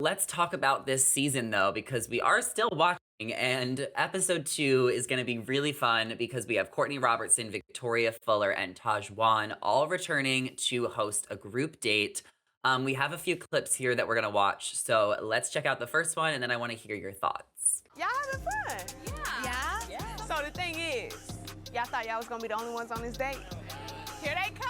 Let's talk about this season though, because we are still watching, and episode 2 is going to be really fun because we have Courtney Robertson, Victoria Fuller, and Tahzjuan all returning to host a group date. We have a few clips here that we're going to watch, so let's check out the first one, and then I want to hear your thoughts. Y'all having fun? Yeah. Yeah. So the thing is, y'all thought y'all was gonna be the only ones on this date? Here they come!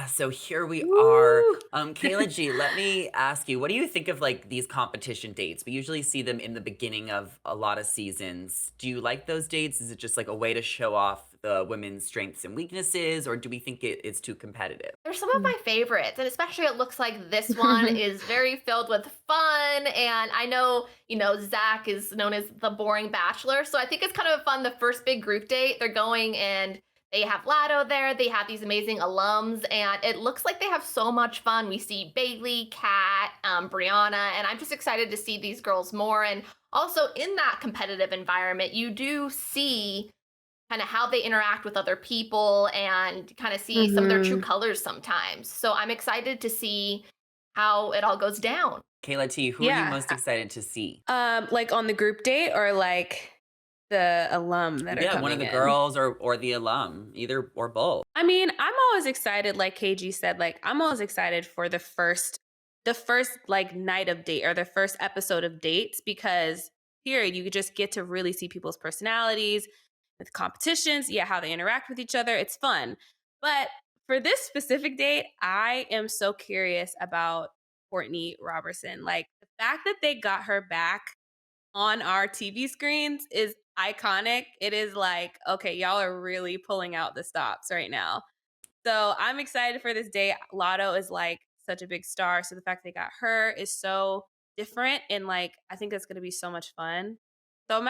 So here we are. Kayla G, let me ask you, what do you think of like these competition dates? We usually see them in the beginning of a lot of seasons. Do you like those dates? Is it just like a way to show off the women's strengths and weaknesses, or do we think it's too competitive? They're some of my favorites, and especially it looks like this one is very filled with fun. And I know, Zach is known as the boring bachelor, so I think it's kind of fun. The first big group date, they're going and they have Latto there. They have these amazing alums, and it looks like they have so much fun. We see Bailey, Kat, Brianna, and I'm just excited to see these girls more. And also in that competitive environment, you do see kind of how they interact with other people and kind of see some of their true colors sometimes. So I'm excited to see how it all goes down. Kayla T, who are you most excited to see? Like on the group date or like the alum that are coming one of the in? girls or the alum, either or both. I mean, I'm always excited, like KG said, like I'm always excited for the first like night of date or the first episode of dates, because here you just get to really see people's personalities, with competitions, how they interact with each other. It's fun. But for this specific date, I am so curious about Courtney Robertson. Like the fact that they got her back on our TV screens is iconic. It is like, okay, y'all are really pulling out the stops right now. So I'm excited for this day. Latto is like such a big star. So the fact they got her is so different. And like, I think that's going to be so much fun. So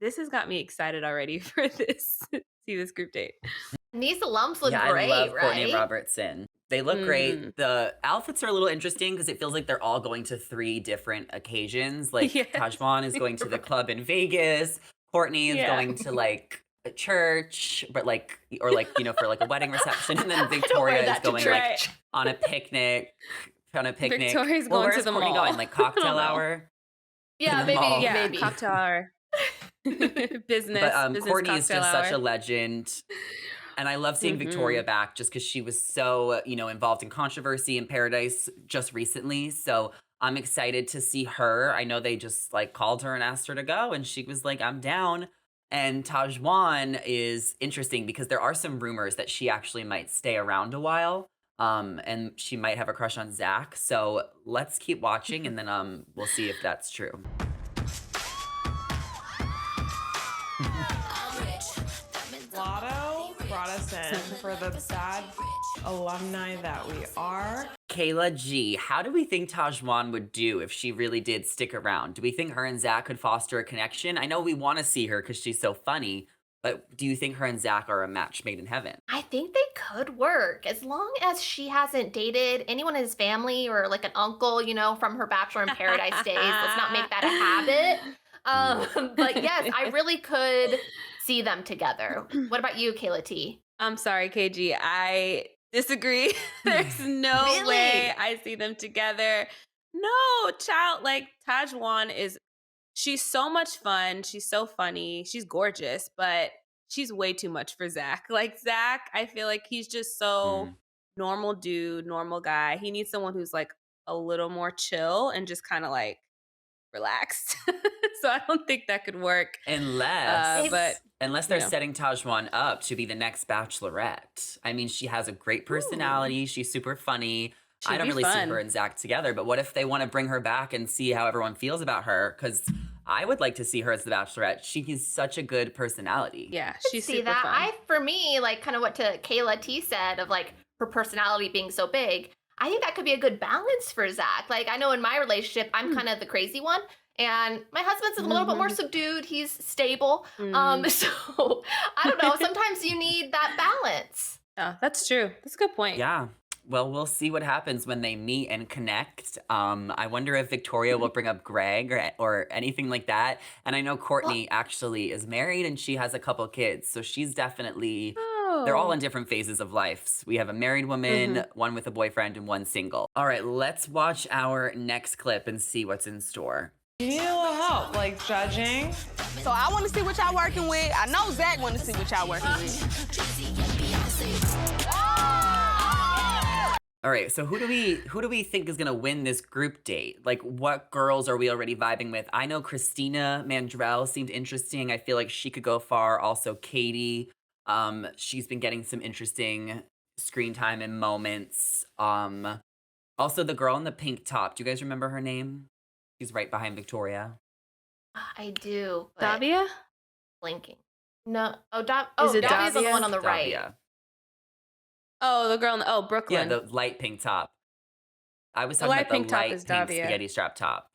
this has got me excited already for see this group date. And these alums look I great, love right? Courtney Robertson. They look great. The outfits are a little interesting because it feels like they're all going to 3 different occasions. Like Tahzjuan is going to the club in Vegas. Courtney is going to like a church, but for like a wedding reception. And then Victoria is going like on a picnic. Victoria's going where's to the Courtney mall. going? Like cocktail hour? Yeah, maybe. Cocktail hour. business. But Courtney is just hour. such a legend. And I love seeing Victoria back just because she was so, involved in controversy in Paradise just recently. So I'm excited to see her. I know they just like called her and asked her to go, and she was like, I'm down. And Tahzjuan is interesting because there are some rumors that she actually might stay around a while. And she might have a crush on Zach. So let's keep watching, and then we'll see if that's true. Latto brought us in for the bad alumni that we are. Kayla G, how do we think Tahzjuan would do if she really did stick around? Do we think her and Zach could foster a connection? I know we want to see her because she's so funny, but do you think her and Zach are a match made in heaven? I think they could work as long as she hasn't dated anyone in his family or like an uncle, from her Bachelor in Paradise days. Let's not make that a habit. But yes, I really could see them together. What about you, Kayla T? I'm sorry, KG. I disagree. There's no way I see them together. No, child. Like Tahzjuan she's so much fun. She's so funny. She's gorgeous, but she's way too much for Zach. Like Zach, I feel like he's just so normal dude, normal guy. He needs someone who's like a little more chill and just kind of like relaxed. So I don't think that could work. Unless they're setting Tahzjuan up to be the next Bachelorette. I mean, she has a great personality. She's super funny. I don't really see her and Zach together, but what if they want to bring her back and see how everyone feels about her? Because I would like to see her as the Bachelorette. She has such a good personality. Yeah, she's see super that. fun. For me, like kind of what to Kayla T said of like her personality being so big, I think that could be a good balance for Zach. Like I know in my relationship, I'm kind of the crazy one. And my husband's a little bit more subdued. He's stable. So I don't know. Sometimes you need that balance. Oh, that's true. That's a good point. Yeah. Well, we'll see what happens when they meet and connect. I wonder if Victoria will bring up Greg or anything like that. And I know Courtney actually is married and she has a couple kids. So she's definitely They're all Oh. in different phases of life. We have a married woman, Mhm. one with a boyfriend, and one single. All right, let's watch our next clip and see what's in store. You need a little help, like judging. So I want to see what y'all working with. I know Zach want to see what y'all working with. All right, so who do we think is gonna win this group date? Like, what girls are we already vibing with? I know Christina Mandrell seemed interesting. I feel like she could go far. Also, Katie, she's been getting some interesting screen time and moments. Also the girl in the pink top. Do you guys remember her name? She's right behind Victoria. I do. But Davia? blinking. No. Oh, Is it Davia's the Davia? one on the right. Davia. Oh, the girl in Yeah, Brooklyn. the light pink top. I was The talking light about the pink top light is pink Davia. spaghetti strap top.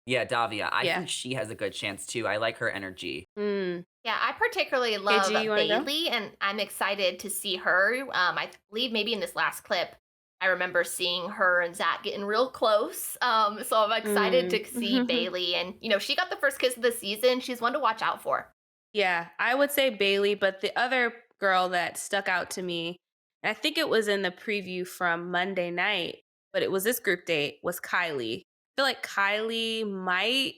Yeah, Davia. I Yeah. think she has a good chance too. I like her energy. Mm. Yeah, I particularly love KG, you wanna go? Bailey, and I'm excited to see her. I believe maybe in this last clip, I remember seeing her and Zach getting real close. So I'm excited to see Bailey, and she got the first kiss of the season. She's one to watch out for. Yeah, I would say Bailey, but the other girl that stuck out to me, and I think it was in the preview from Monday night, but it was this group date, was Kylie. I feel like Kylie might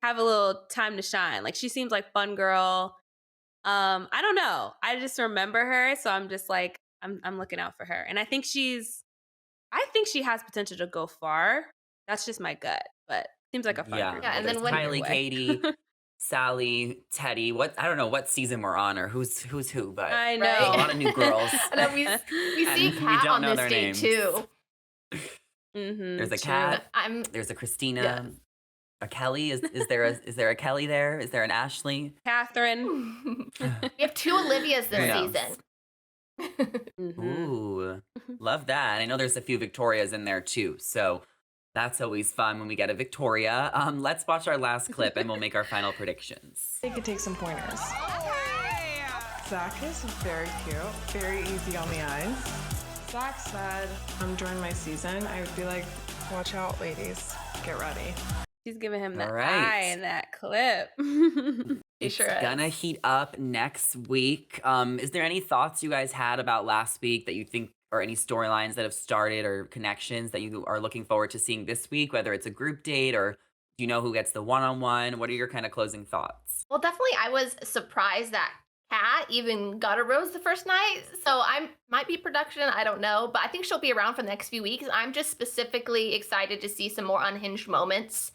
have a little time to shine. Like, she seems like fun girl. I don't know. I just remember her, so I'm just like, I'm looking out for her. And I think she has potential to go far. That's just my gut, but seems like a fun Yeah. group. Yeah, and There's then when- Kylie, Katie, Sally, Teddy. I don't know what season we're on or who's who, but I know. there's a lot of new girls. And then we see And we Kat don't on know this their date names. too. There's a true. Kat. I'm There's a Christina. Yes. A Kelly. Is there a Kelly there? Is there an Ashley? Catherine. we have 2 Olivias Who this knows? season. Mhm. Ooh, love that. I know there's a few Victorias in there too, so that's always fun when we get a Victoria. Let's watch our last clip and we'll make our final predictions. They could take some pointers. Zach is very cute, very easy on the eyes. Zach said, during my season, I would be like, watch out, ladies, get ready. She's giving him the All right. eye in that clip. He It's sure is. gonna heat up next week. Is there any thoughts you guys had about last week that you think, or any storylines that have started or connections that you are looking forward to seeing this week, whether it's a group date or do you know who gets the one-on-one? What are your kind of closing thoughts? Well, definitely, I was surprised that Kat even got a rose the first night. So I might be production, I don't know, but I think she'll be around for the next few weeks. I'm just specifically excited to see some more unhinged moments.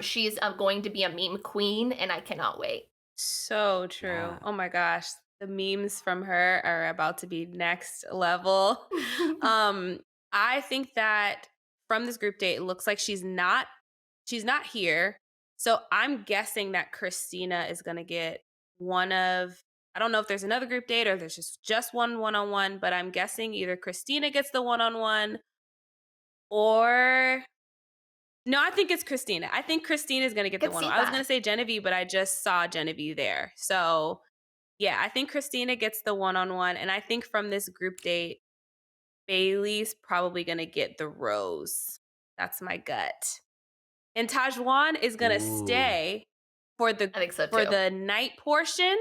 She's going to be a meme queen, and I cannot wait. So true. Yeah. Oh my gosh. The memes from her are about to be next level. I think that from this group date, it looks like she's not here. So I'm guessing that Christina is gonna get I don't know if there's another group date or there's just one-on-one, but I'm guessing either Christina gets the one-on-one or no, I think it's Christina. I think Christina's going to get the Could one. see I was that. going to say Genevieve, but I just saw Genevieve there. So, yeah, I think Christina gets the one-on-one. And I think from this group date, Bailey's probably going to get the rose. That's my gut. And Tahzjuan is going to Ooh. stay for I think so, for too. the night portion.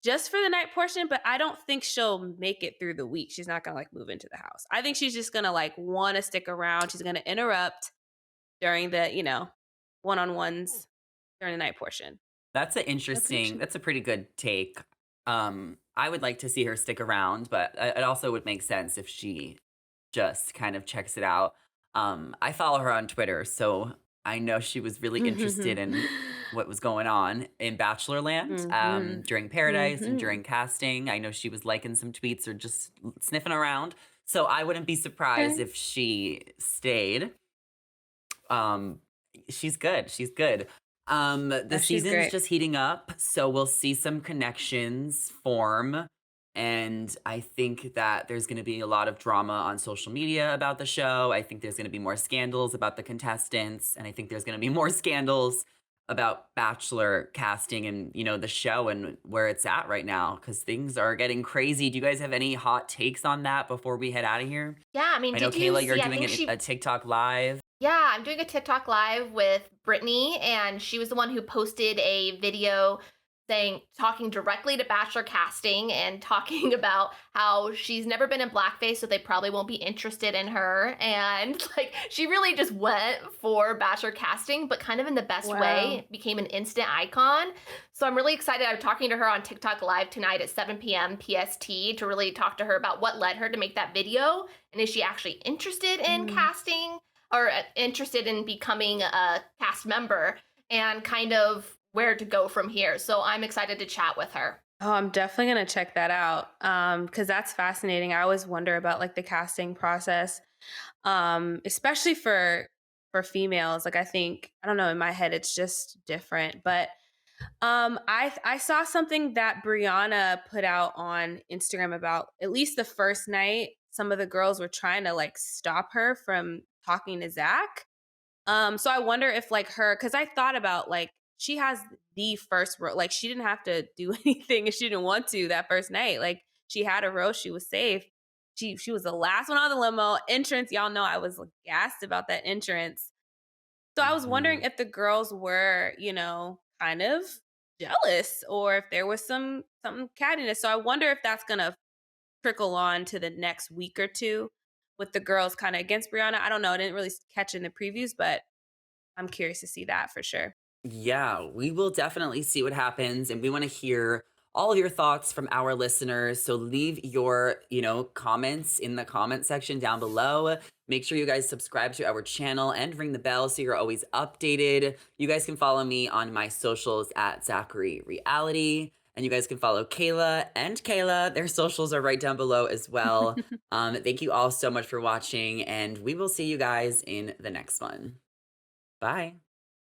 Just for the night portion, but I don't think she'll make it through the week. She's not going to like move into the house. I think she's just going to like want to stick around. She's going to interrupt during the, one-on-ones during the night portion. That's that's a pretty good take. I would like to see her stick around, but it also would make sense if she just kind of checks it out. I follow her on Twitter, so I know she was really interested in what was going on in Bachelor Land during Paradise and during casting. I know she was liking some tweets or just sniffing around. So I wouldn't be surprised if she stayed. She's good. She's good. The she's season's great. just heating up, so we'll see some connections form. And I think that there's going to be a lot of drama on social media about the show. I think there's going to be more scandals about the contestants. And I think there's going to be more scandals about Bachelor casting and, the show and where it's at right now because things are getting crazy. Do you guys have any hot takes on that before we head out of here? Yeah, I mean, I know, did you Kayla, see, you're I doing think a TikTok live. Yeah, I'm doing a TikTok live with Brittany, and she was the one who posted a video talking directly to Bachelor casting and talking about how she's never been in blackface, so they probably won't be interested in her. And like, she really just went for Bachelor casting, but kind of in the best way, became an instant icon. So I'm really excited. I'm talking to her on TikTok Live tonight at 7 p.m. PST to really talk to her about what led her to make that video. And is she actually interested in casting or interested in becoming a cast member, and kind of where to go from here. So I'm excited to chat with her. Oh, I'm definitely gonna check that out. Because that's fascinating. I always wonder about like the casting process. Especially for females. Like I don't know, in my head it's just different. But I saw something that Brianna put out on Instagram about at least the first night. Some of the girls were trying to like stop her from talking to Zach. So I wonder if like because I thought about like she has the first row, like she didn't have to do anything if she didn't want to that first night. Like she had a row, she was safe. She was the last one on the limo entrance. Y'all know I was like, gassed about that entrance. So I was wondering Mhm. if the girls were, kind of jealous or if there was something cattiness. So I wonder if that's gonna trickle on to the next week or two with the girls kind of against Brianna. I don't know. I didn't really catch in the previews, but I'm curious to see that for sure. Yeah, we will definitely see what happens, and we want to hear all of your thoughts from our listeners. So leave your, comments in the comment section down below. Make sure you guys subscribe to our channel and ring the bell so you're always updated. You guys can follow me on my socials at Zachary Reality, and you guys can follow Kayla and Kayla. Their socials are right down below as well. Thank you all so much for watching, and we will see you guys in the next one. Bye.